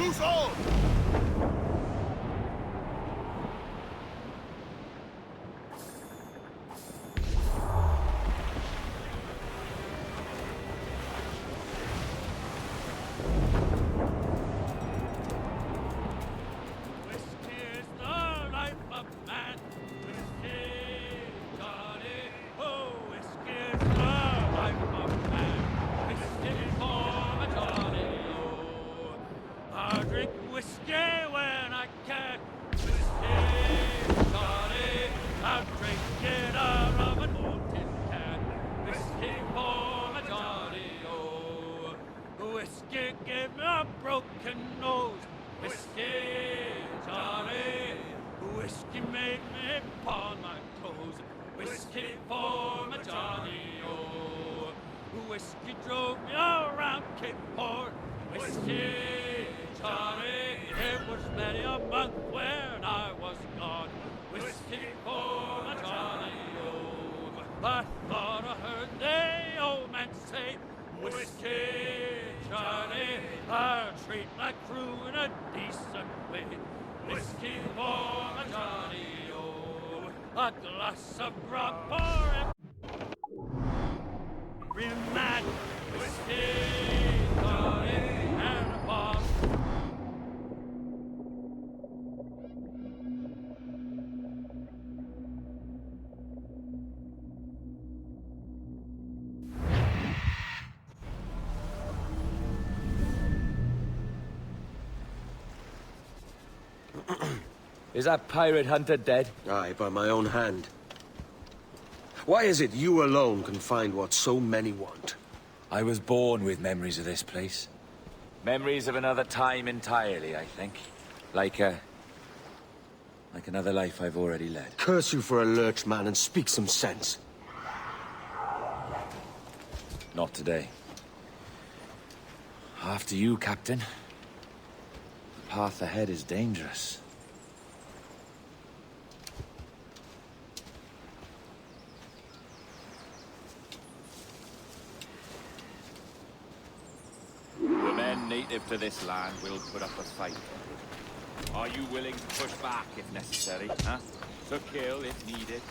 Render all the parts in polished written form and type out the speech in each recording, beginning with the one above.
Uso! Is that pirate hunter dead? Aye, by my own hand. Why is it you alone can find what so many want? I was born with memories of this place. Memories of another time entirely, I think. Like another life I've already led. Curse you for a lurch, man, and speak some sense. Not today. After you, Captain. The path ahead is dangerous. The men native to this land will put up a fight. Are you willing to push back if necessary, huh? To kill if needed?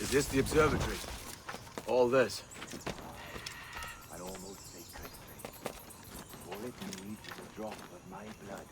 Is this the observatory? All this? An almost sacred place. All it needs is a drop of my blood.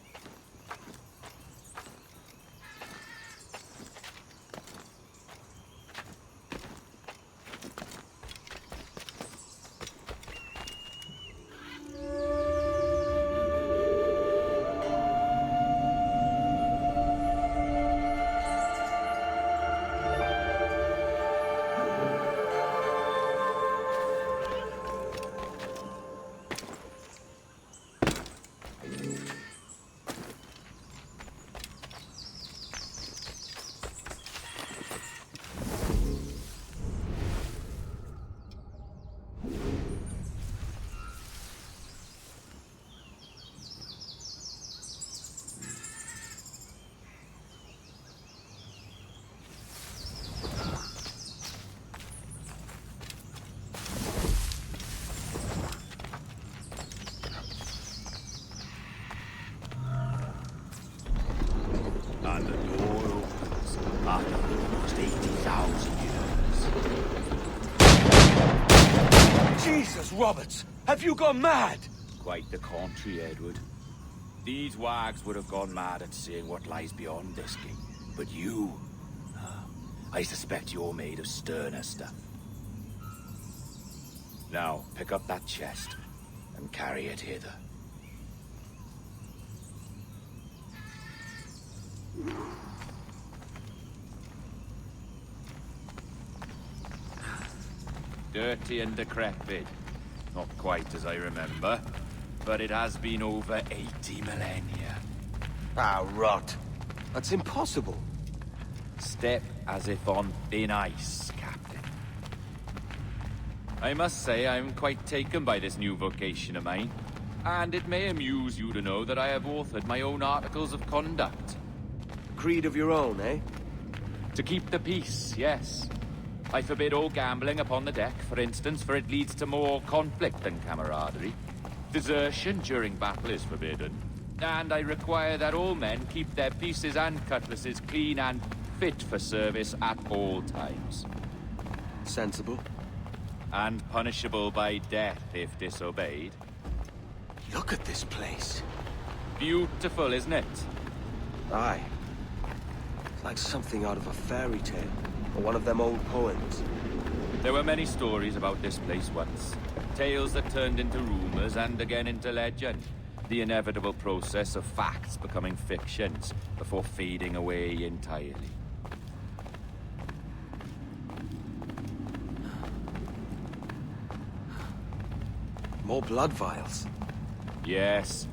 And the door opens after almost 80,000 years. Jesus, Roberts! Have you gone mad? Quite the contrary, Edward. These wags would have gone mad at seeing what lies beyond this king. But you... I suspect you're made of sterner stuff. Now, pick up that chest and carry it hither. Dirty and decrepit. Not quite as I remember, but it has been over 80 millennia. Ah, rot. That's impossible. Step as if on thin ice, Captain. I must say I'm quite taken by this new vocation of mine, and it may amuse you to know that I have authored my own articles of conduct. Creed of your own, eh? To keep the peace, yes. I forbid all gambling upon the deck, for instance, for it leads to more conflict than camaraderie. Desertion during battle is forbidden. And I require that all men keep their pieces and cutlasses clean and fit for service at all times. Sensible. And punishable by death if disobeyed. Look at this place. Beautiful, isn't it? Aye. It's like something out of a fairy tale, or one of them old poems. There were many stories about this place once. Tales that turned into rumors and again into legend. The inevitable process of facts becoming fictions before fading away entirely. More blood vials. Yes,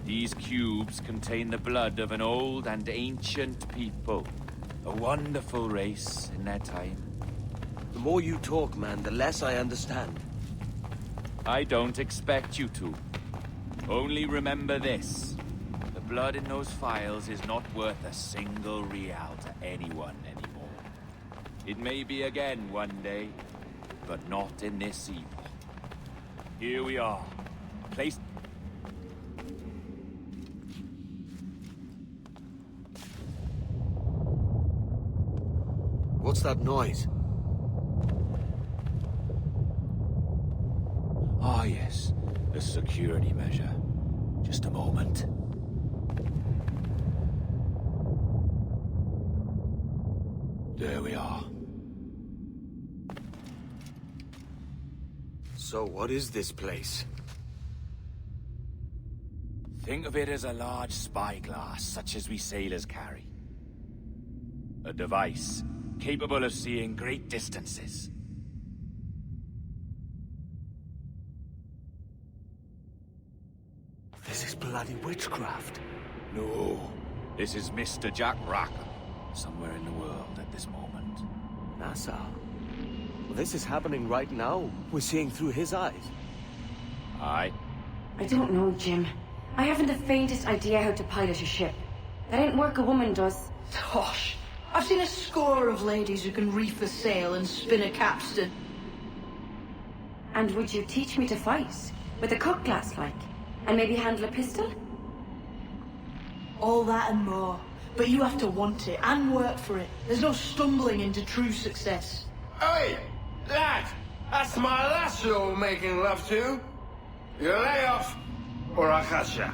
these cubes contain the blood of an old and ancient people. A wonderful race in their time. The more you talk, man, the less I understand. I don't expect you to. Only remember this. The blood in those files is not worth a single real to anyone anymore. It may be again one day, but not in this epoch. Here we are. Placed... What's that noise? Ah, yes. A security measure. Just a moment. There we are. So what is this place? Think of it as a large spyglass, such as we sailors carry. A device capable of seeing great distances. This is bloody witchcraft. No, this is Mr. Jack Rackham, somewhere in the world at this moment. Nassau. Well, this is happening right now. We're seeing through his eyes. Aye. I don't know, Jim. I haven't the faintest idea how to pilot a ship. That ain't work a woman does. Tosh. I've seen a score of ladies who can reef a sail and spin a capstan. And would you teach me to fight? With a cut glass, like? And maybe handle a pistol? All that and more. But you have to want it and work for it. There's no stumbling into true success. Hey, lad! That's my lass you're making love to. You lay off, or I'll catch ya.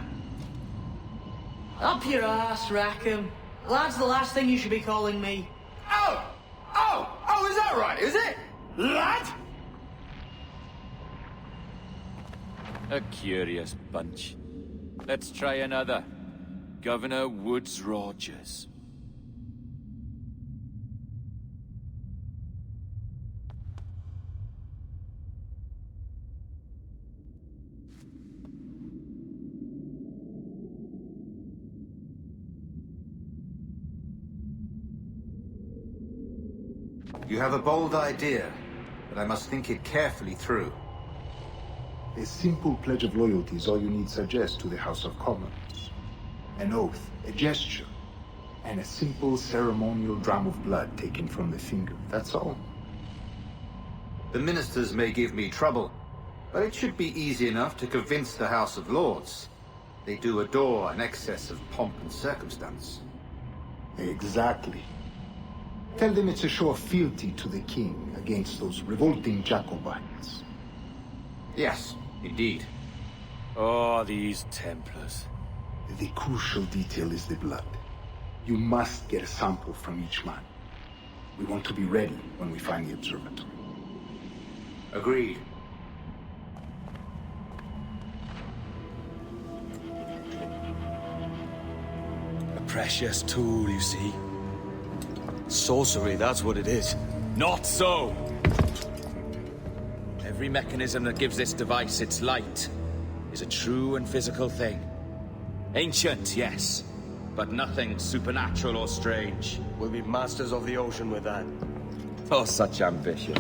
Up your ass, Rackham. Lad's the last thing you should be calling me. Oh, is that right, is it? Lad? A curious bunch. Let's try another. Governor Woods Rogers. You have a bold idea, but I must think it carefully through. A simple pledge of loyalty is all you need suggest to the House of Commons. An oath, a gesture, and a simple ceremonial dram of blood taken from the finger. That's all. The ministers may give me trouble, but it should be easy enough to convince the House of Lords. They do adore an excess of pomp and circumstance. Exactly. Tell them it's a show of fealty to the king against those revolting Jacobites. Yes, indeed. Oh, these Templars. The crucial detail is the blood. You must get a sample from each man. We want to be ready when we find the observatory. Agreed. A precious tool, you see. Sorcery, that's what it is. Not so! Every mechanism that gives this device its light is a true and physical thing. Ancient, yes, but nothing supernatural or strange. We'll be masters of the ocean with that. Oh, such ambition.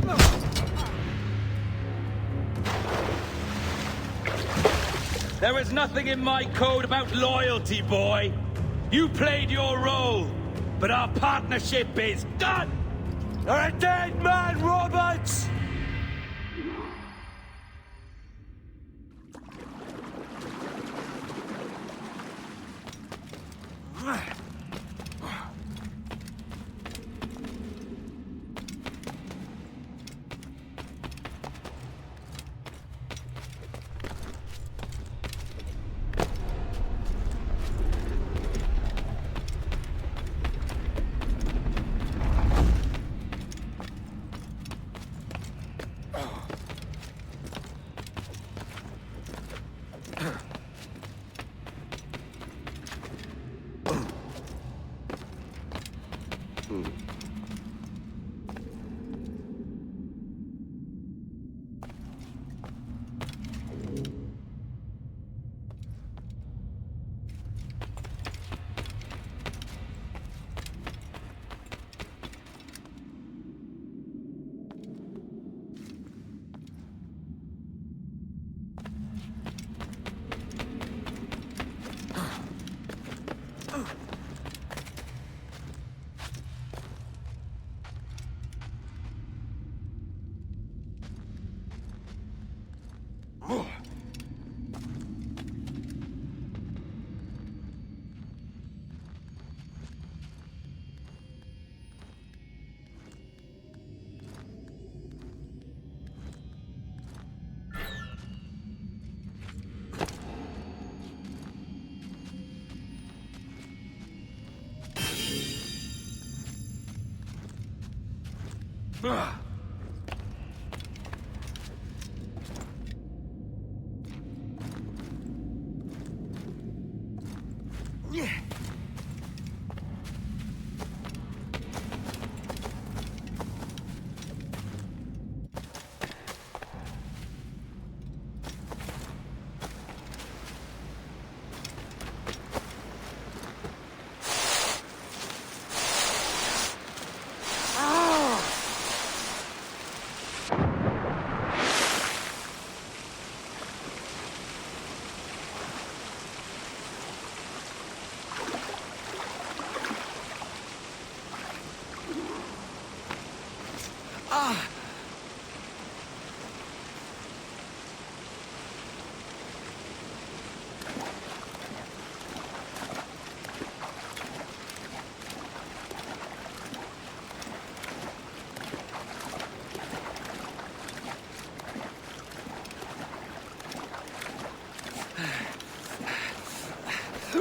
There is nothing in my code about loyalty, boy. You played your role, but our partnership is done! You're a dead man, Roberts!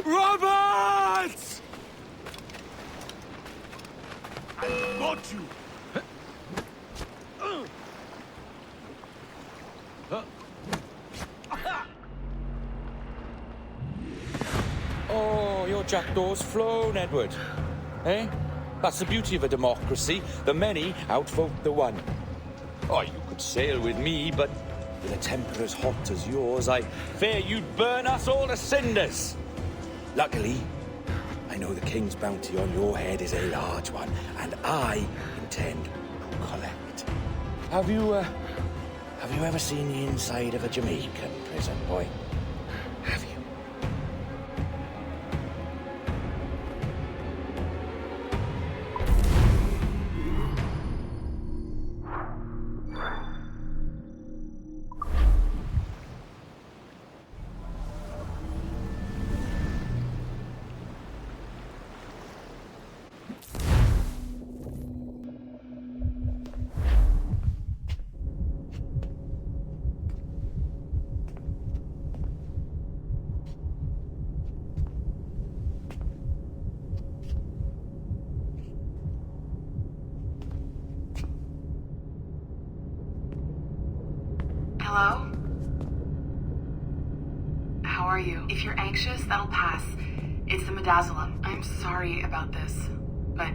Roberts! Got you! Oh, your jackdaw's flown, Edward. Eh? That's the beauty of a democracy. The many outvote the one. Oh, you could sail with me, but with a temper as hot as yours, I fear you'd burn us all to cinders. Luckily, I know the king's bounty on your head is a large one, and I intend to collect. Have you ever seen the inside of a Jamaican prison, boy? Have you? Hello? How are you? If you're anxious, that'll pass. It's the midazolam. I'm sorry about this, but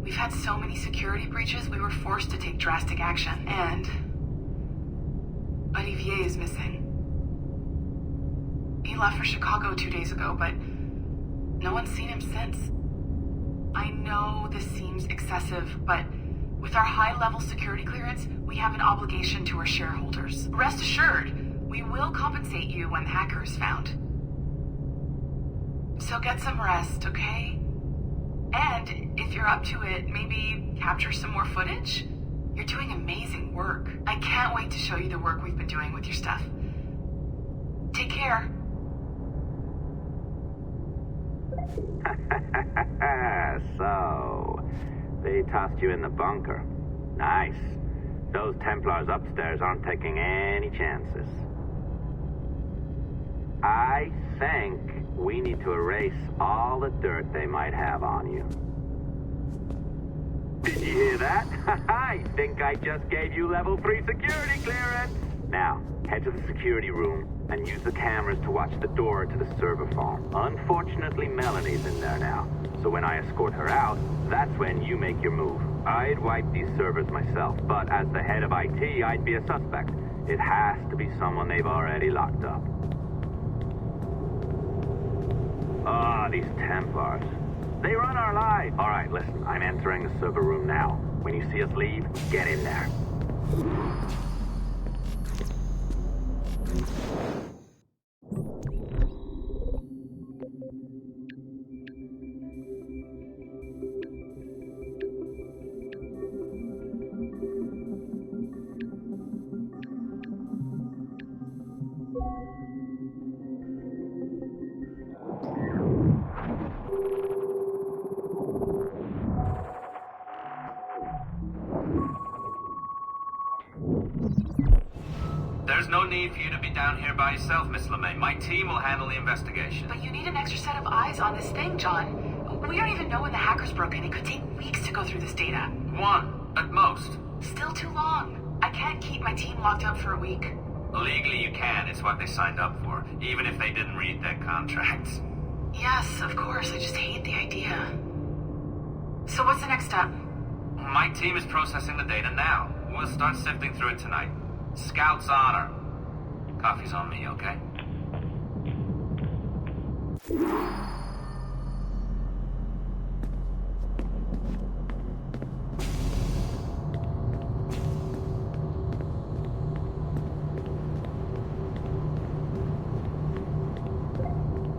we've had so many security breaches, we were forced to take drastic action, and Olivier is missing. He left for Chicago 2 days ago, but no one's seen him since. I know this seems excessive, but with our high-level security clearance, we have an obligation to our shareholders. Rest assured, we will compensate you when the hacker is found. So get some rest, okay? And if you're up to it, maybe capture some more footage? You're doing amazing work. I can't wait to show you the work we've been doing with your stuff. Take care. So, they tossed you in the bunker. Nice. Those Templars upstairs aren't taking any chances. I think we need to erase all the dirt they might have on you. Did you hear that? I think I just gave you level 3 security clearance. Now, head to the security room and use the cameras to watch the door to the server farm. Unfortunately, Melanie's in there now, so when I escort her out, that's when you make your move. I'd wipe these servers myself, but as the head of IT, I'd be a suspect. It has to be someone they've already locked up. Ah, these Templars. They run our lives. All right, listen, I'm entering the server room now. When you see us leave, get in there. There's no need for you to be down here by yourself, Miss LeMay. My team will handle the investigation. But you need an extra set of eyes on this thing, John. We don't even know when the hackers broke in. It could take weeks to go through this data. One, at most. Still too long. I can't keep my team locked up for a week. Legally you can. It's what they signed up for, even if they didn't read their contracts. Yes, of course. I just hate the idea. So what's the next step? My team is processing the data now. We'll start sifting through it tonight. Scout's honor. Coffee's on me, okay?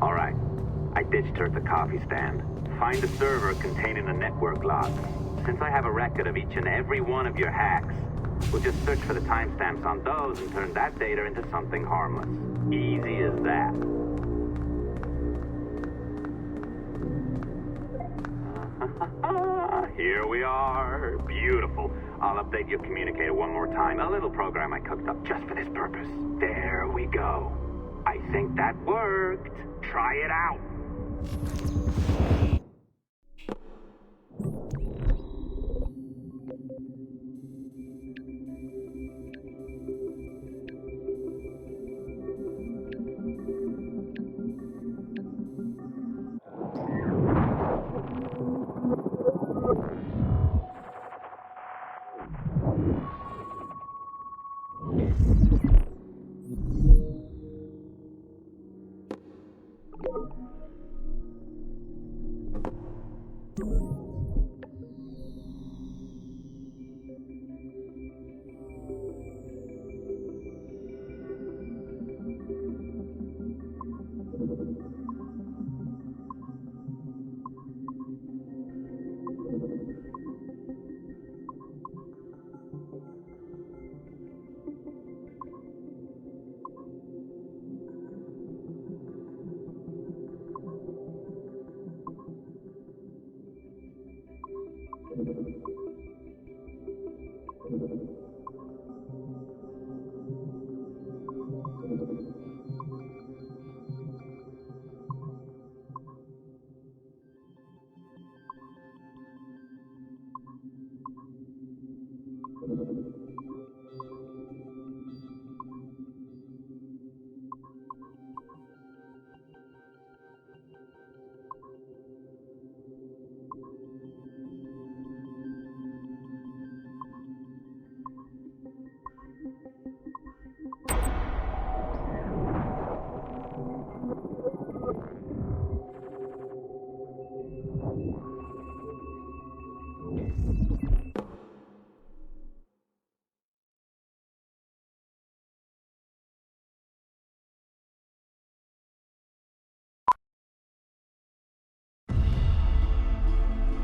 All right. I ditched her at the coffee stand. Find a server containing the network logs. Since I have a record of each and every one of your hacks, we'll just search for the timestamps on those and turn that data into something harmless. Easy as that. Here we are. Beautiful. I'll update your communicator one more time. A little program I cooked up just for this purpose. There we go. I think that worked. Try it out.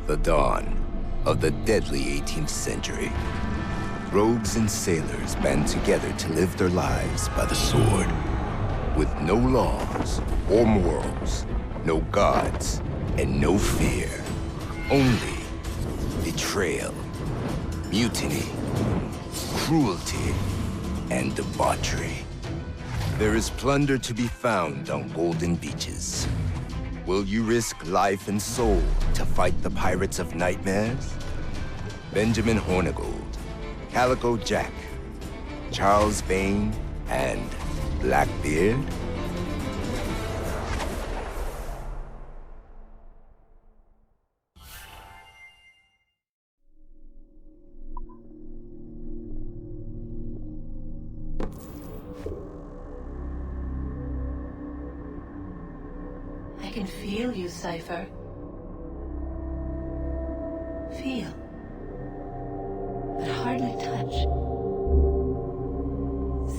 The dawn of the deadly 18th century. Rogues and sailors band together to live their lives by the sword. With no laws or morals, no gods, and no fear. Only betrayal, mutiny, cruelty, and debauchery. There is plunder to be found on golden beaches. Will you risk life and soul to fight the pirates of nightmares? Benjamin Hornigold, Calico Jack, Charles Vane, And Blackbeard? I can feel you, Cypher. Feel. But hardly touch.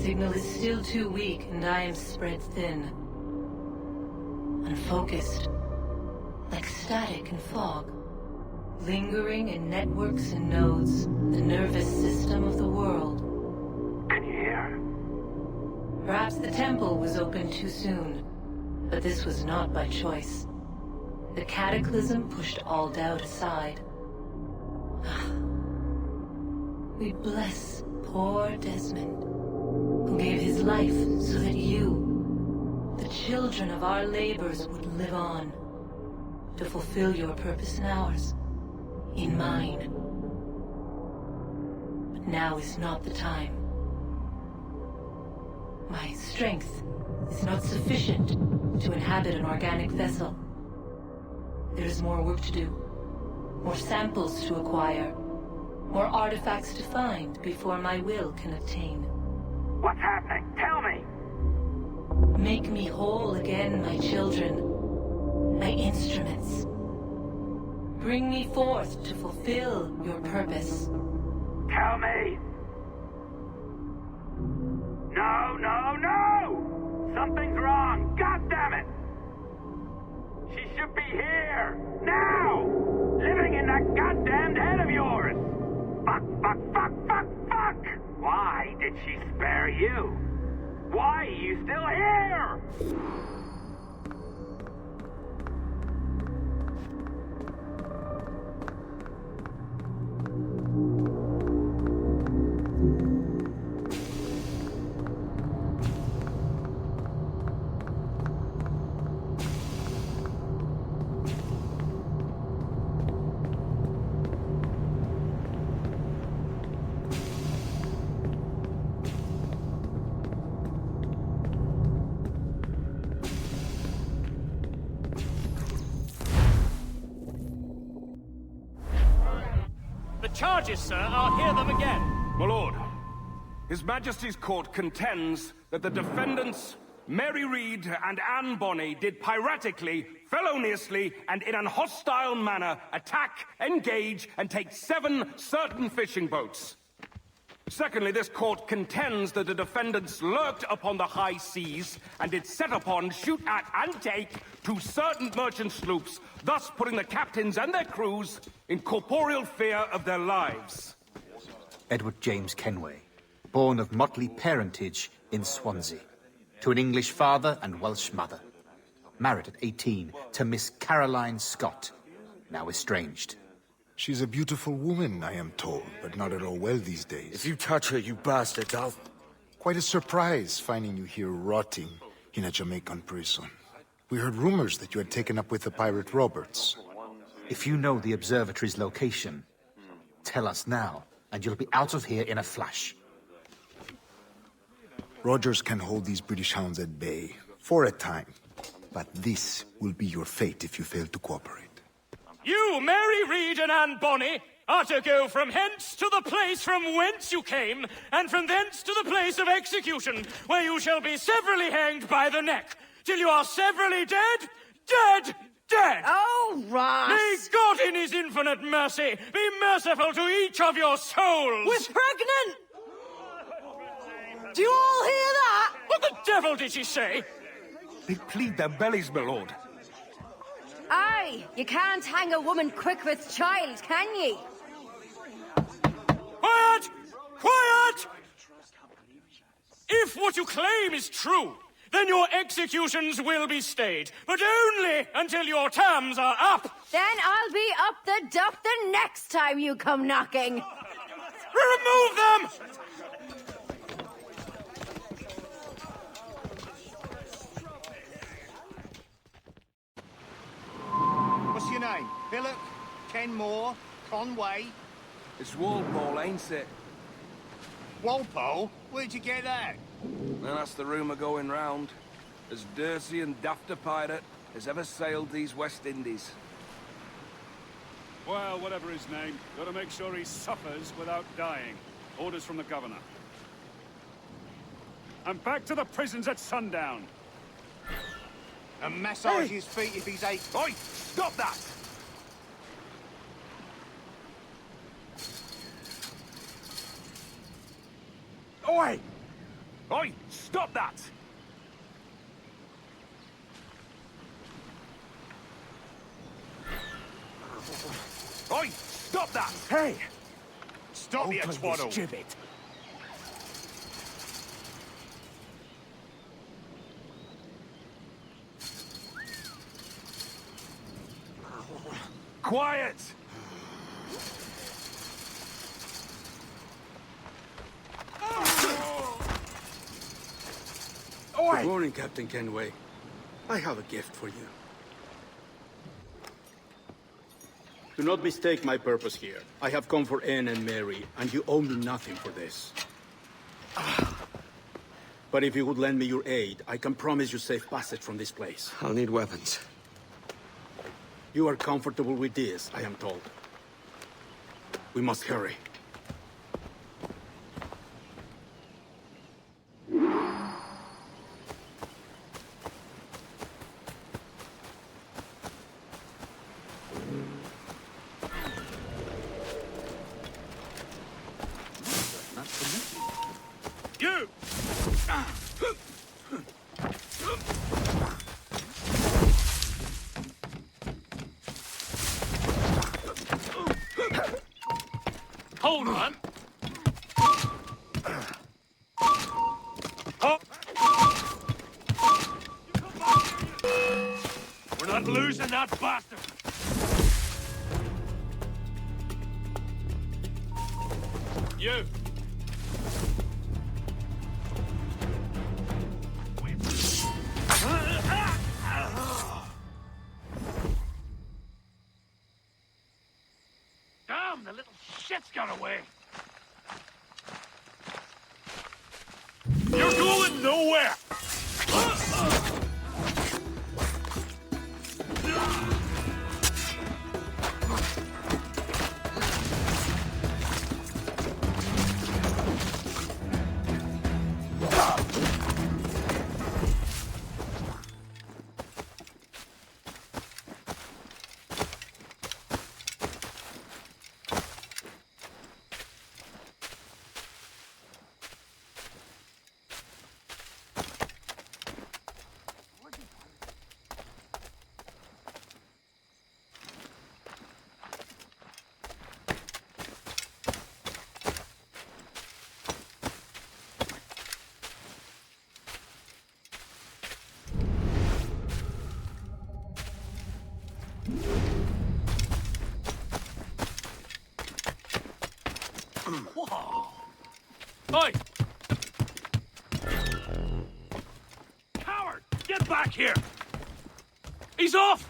Signal is still too weak, and I am spread thin. Unfocused. Like static and fog. Lingering in networks and nodes. The nervous system of the world. Can you hear? Perhaps the temple was opened too soon. But this was not by choice. The cataclysm pushed all doubt aside. We bless poor Desmond, who gave his life so that you, the children of our labors, would live on, to fulfill your purpose and ours, in mine. But now is not the time. My strength is not sufficient to inhabit an organic vessel. There is more work to do, more samples to acquire, more artifacts to find before my will can obtain. What's happening? Tell me! Make me whole again, my children, my instruments. Bring me forth to fulfill your purpose. Tell me! No, no, no! Something's wrong! God damn it! She should be here! Now! Living in that goddamned head of yours! Fuck, fuck, fuck, fuck, fuck! Why did she spare you? Why are you still here? Charges, sir. I'll hear them again. My lord, His Majesty's court contends that the defendants, Mary Reed and Anne Bonny, did piratically, feloniously, and in an hostile manner attack, engage, and take 7 certain fishing boats. Secondly, this court contends that the defendants lurked upon the high seas and did set upon, shoot at, and take 2 certain merchant sloops, thus putting the captains and their crews in corporeal fear of their lives. Edward James Kenway, born of motley parentage in Swansea, to an English father and Welsh mother. Married at 18 to Miss Caroline Scott, now estranged. She's a beautiful woman, I am told, but not at all well these days. If you touch her, you bastards, I'll... Quite a surprise finding you here rotting in a Jamaican prison. We heard rumors that you had taken up with the pirate Roberts. If you know the observatory's location, tell us now, and you'll be out of here in a flash. Rogers can hold these British hounds at bay, for a time. But this will be your fate if you fail to cooperate. You, Mary Reed and Anne Bonny, are to go from hence to the place from whence you came, and from thence to the place of execution, where you shall be severally hanged by the neck, till you are severally dead, dead, dead! Oh, Ross! May God in his infinite mercy be merciful to each of your souls! We're pregnant! Do you all hear that? What the devil did she say? They plead their bellies, my lord. Aye, you can't hang a woman quick with child, can ye? Quiet! Quiet! If what you claim is true, then your executions will be stayed, but only until your terms are up. Then I'll be up the duck the next time you come knocking. Remove them! What's your name? Billock? Kenmore? Conway? It's Walpole, ain't it? Walpole? Where'd you get that? And that's the rumor going round. As dirty and daft a pirate as ever sailed these West Indies. Well, whatever his name, gotta make sure he suffers without dying. Orders from the governor. And back to the prisons at sundown. And massage his feet if he's aching. Oi! Stop that! Oi! Oi! Stop that! Oi! Stop that! Hey! Stop, you twaddle! Gibbet! Quiet! Good morning, Captain Kenway. I have a gift for you. Do not mistake my purpose here. I have come for Anne and Mary, and you owe me nothing for this. But if you would lend me your aid, I can promise you safe passage from this place. I'll need weapons. You are comfortable with this, I am told. We must hurry. You! Hold on! Oh. We're not losing that bastard! You! Damn, the little shit's got away! You're going nowhere! Whoa! Oi! Coward! Get back here! He's off!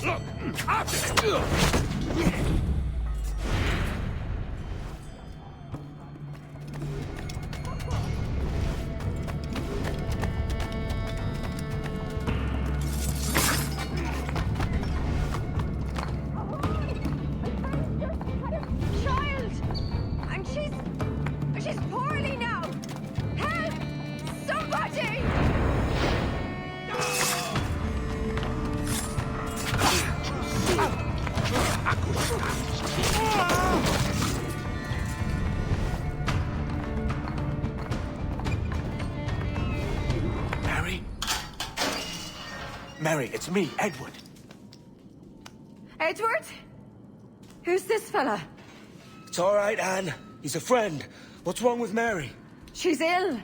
Look! After him! Mary, it's me, Edward. Edward? Who's this fella? It's all right, Anne. He's a friend. What's wrong with Mary? She's ill.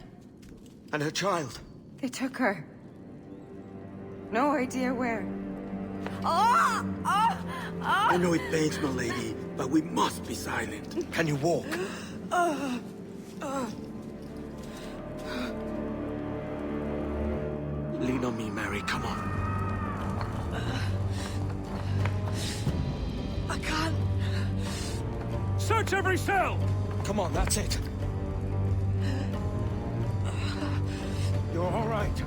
And her child? They took her. No idea where. Oh! Oh! Oh! I know it pains my lady, but we must be silent. Can you walk? Lean on me, Mary. Come on. I can't. Search every cell! Come on, that's it. You're all right.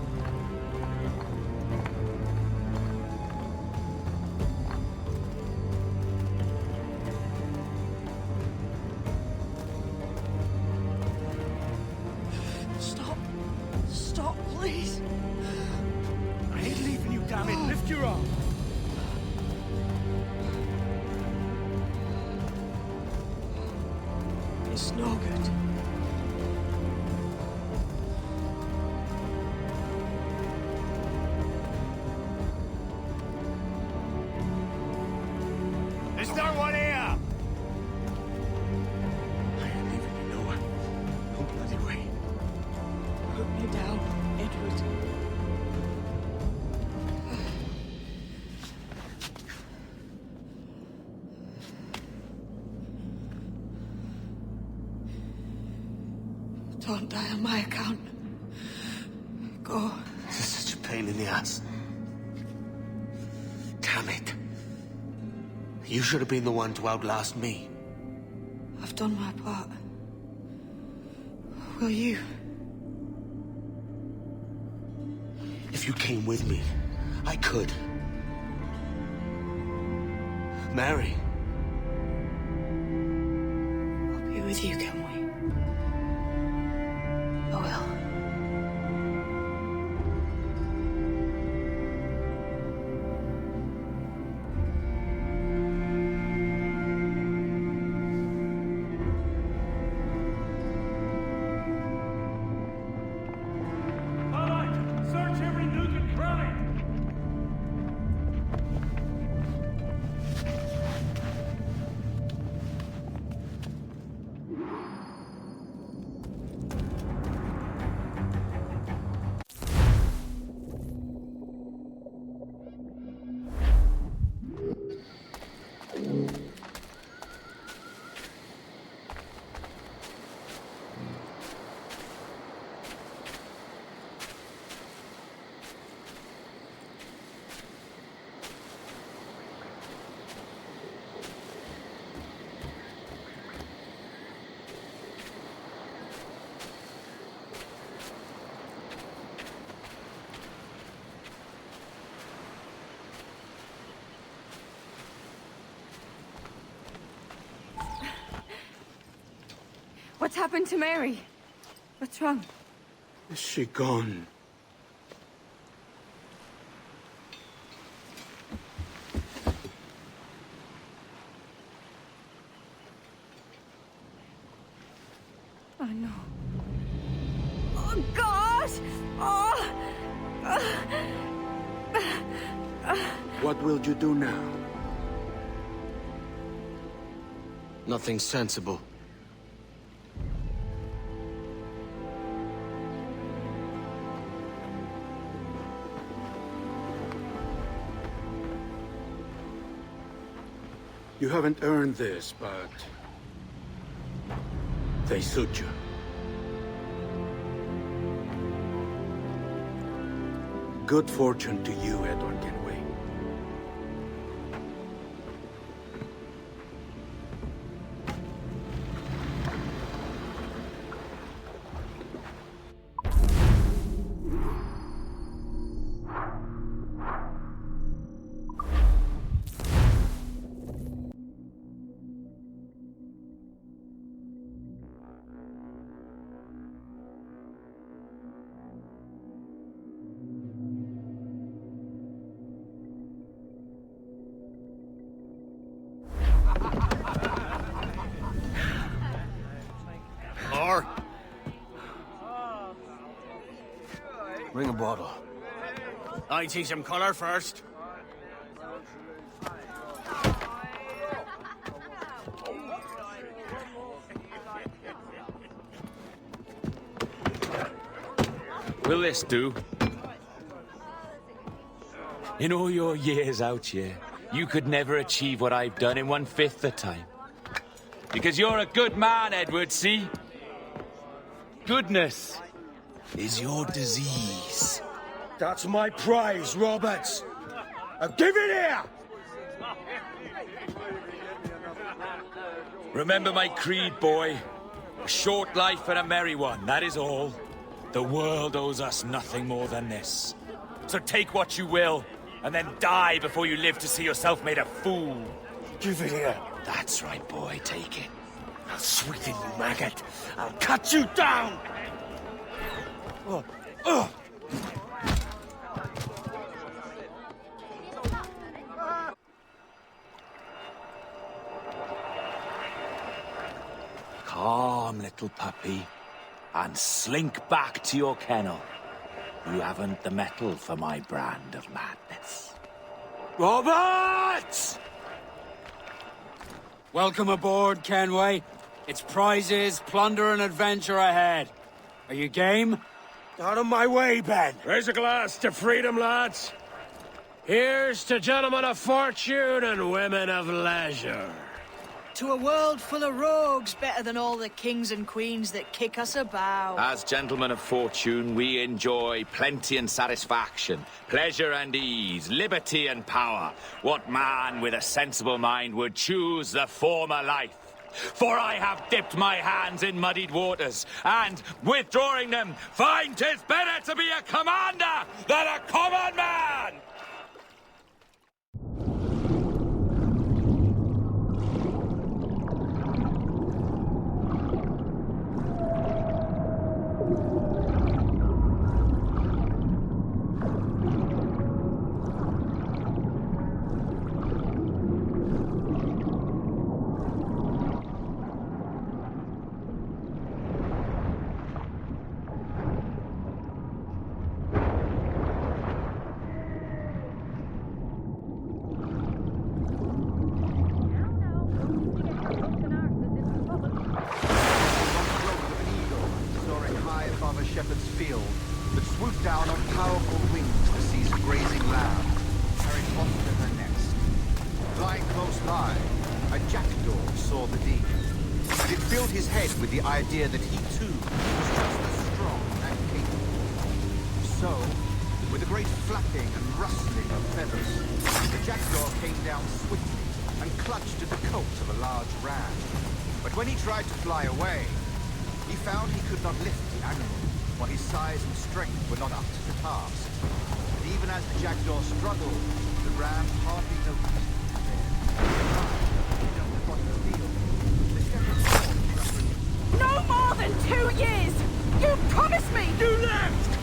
Stop. Stop, please. I ain't leaving you, damn it. Lift your arm. It's no good. There's no one here! I ain't leaving you nowhere. No bloody way. Put me down, Edward. Don't die on my account. Go. This is such a pain in the ass. Damn it. You should have been the one to outlast me. I've done my part. Will you? If you came with me, I could. Mary. I'll be with you, can we? I will. Search every nook and cranny! What's happened to Mary? What's wrong? Is she gone? Oh, no. Oh, God! Oh! What will you do now? Nothing sensible. You haven't earned this, but they suit you. Good fortune to you, Edward Kenway. bottle. I teach him color first. Will this do? In all your years out here, you could never achieve what I've done in 1/5 the time. Because you're a good man, Edward, see? Goodness is your disease. That's my prize, Roberts. Give it here! Remember my creed, boy. A short life and a merry one, that is all. The world owes us nothing more than this. So take what you will, and then die before you live to see yourself made a fool. Give it here. That's right, boy, take it. I'll sweeten you, maggot. I'll cut you down! Calm, little puppy, and slink back to your kennel. You haven't the mettle for my brand of madness. Robert! Welcome aboard, Kenway. It's prizes, plunder, and adventure ahead. Are you game? Out of my way, Ben. Raise a glass to freedom, lads. Here's to gentlemen of fortune and women of leisure. To a world full of rogues, better than all the kings and queens that kick us about. As gentlemen of fortune, we enjoy plenty and satisfaction, pleasure and ease, liberty and power. What man with a sensible mind would choose the former life? For I have dipped my hands in muddied waters, and, withdrawing them, find 'tis better to be a commander than a common man! With the idea that he too was just as strong and capable. So, with a great flapping and rustling of feathers, the jackdaw came down swiftly and clutched at the coat of a large ram. But when he tried to fly away, he found he could not lift the animal, for his size and strength were not up to the task. And even as the jackdaw struggled, the ram hardly noticed. No more than 2 years! You promised me! You left!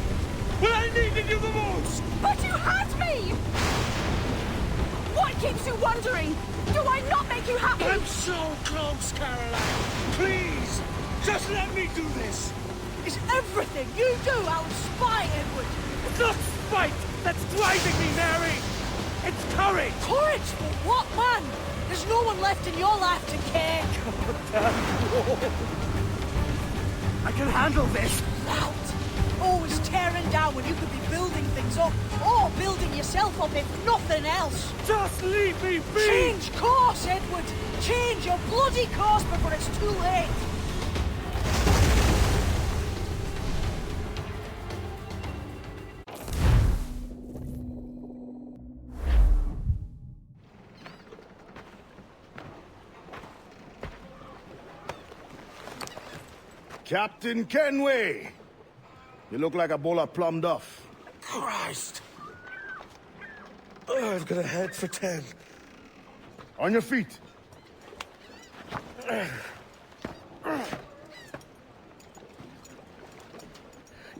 When I needed you the most! But you had me! What keeps you wondering? Do I not make you happy? I'm so close, Caroline! Please! Just let me do this! Is everything you do out spy, Edward? It's not spite that's driving me, Mary! It's courage! Courage for what, man? There's no one left in your life to care. I can handle this! Loud! Always tearing down when you could be building things up, or building yourself up if nothing else. Just leave me be! Change course, Edward! Change your bloody course before it's too late! Captain Kenway! You look like a bowl of plum duff. Christ! Oh, I've got a head for 10. On your feet. You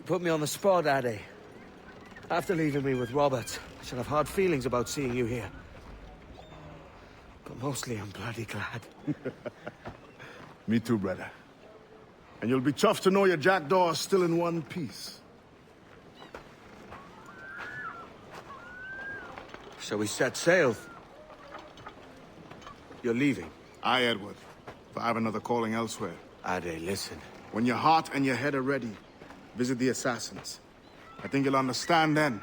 put me on the spot, Addy. After leaving me with Robert, I should have hard feelings about seeing you here. But mostly I'm bloody glad. Me too, brother. And you'll be chuffed to know your jackdaw is still in one piece. Shall we set sail? You're leaving? Aye, Edward. But I have another calling elsewhere. Ade, listen. When your heart and your head are ready, visit the assassins. I think you'll understand then